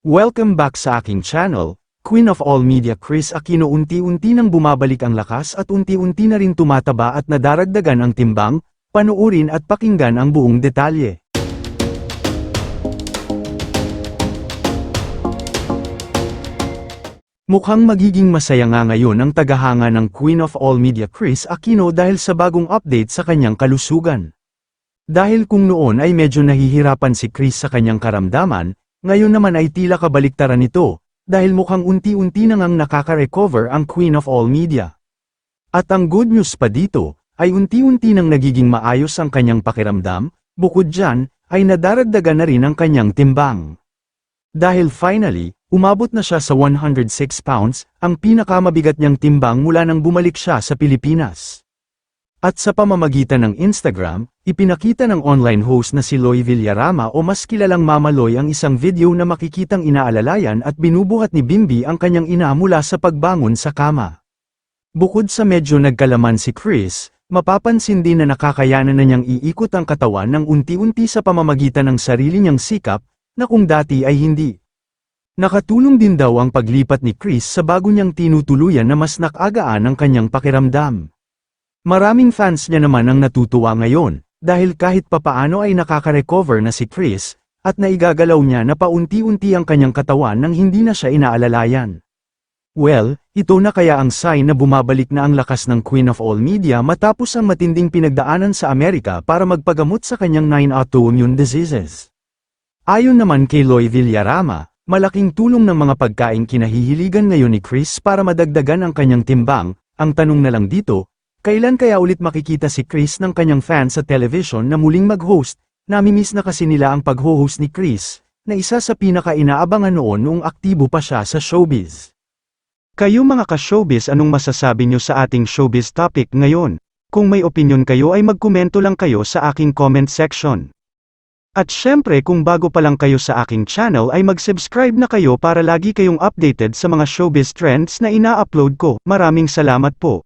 Welcome back sa aking channel, Queen of All Media Kris Aquino. Unti-unti nang bumabalik ang lakas at unti-unti na rin tumataba at nadaragdagan ang timbang. Panuurin at pakinggan ang buong detalye. Mukhang magiging masaya nga ngayon ang tagahanga ng Queen of All Media Kris Aquino dahil sa bagong update sa kanyang kalusugan. Dahil kung noon ay medyo nahihirapan si Kris sa kanyang karamdaman, ngayon naman ay tila kabaliktaran nito, dahil mukhang unti-unti na ngang nakaka-recover ang Queen of All Media. At ang good news pa dito, ay unti-unti nang nagiging maayos ang kanyang pakiramdam, bukod dyan, ay nadaragdagan na rin ang kanyang timbang. Dahil finally, umabot na siya sa 106 pounds, ang pinakamabigat niyang timbang mula nang bumalik siya sa Pilipinas. At sa pamamagitan ng Instagram, ipinakita ng online host na si Loy Villarama o mas kilalang Mama Loy ang isang video na makikitang inaalalayan at binubuhat ni Bimbi ang kanyang ina mula sa pagbangon sa kama. Bukod sa medyo nagkalaman si Kris, mapapansin din na nakakayanan na niyang iikot ang katawan ng unti-unti sa pamamagitan ng sarili niyang sikap, na kung dati ay hindi. Nakatulong din daw ang paglipat ni Kris sa bago niyang tinutuluyan na mas nakagaan ang kanyang pakiramdam. Maraming fans niya naman ang natutuwa ngayon, dahil kahit papaano ay nakaka-recover na si Kris, at naigagalaw niya na paunti-unti ang kanyang katawan nang hindi na siya inaalalayan. Well, ito na kaya ang sign na bumabalik na ang lakas ng Queen of All Media matapos ang matinding pinagdaanan sa Amerika para magpagamot sa kanyang 9 autoimmune diseases. Ayon naman kay Loy Villarama, malaking tulong ng mga pagkaing kinahihiligan ngayon ni Kris para madagdagan ang kanyang timbang. Ang tanong na lang dito, kailan kaya ulit makikita si Kris ng kanyang fans sa television na muling mag-host? Namimiss na kasi nila ang pag-host ni Kris, na isa sa pinaka-inaabangan noon noong aktibo pa siya sa showbiz. Kayo mga ka-showbiz, anong masasabi nyo sa ating showbiz topic ngayon? Kung may opinion kayo ay magkomento lang kayo sa aking comment section. At syempre kung bago pa lang kayo sa aking channel ay mag-subscribe na kayo para lagi kayong updated sa mga showbiz trends na ina-upload ko. Maraming salamat po.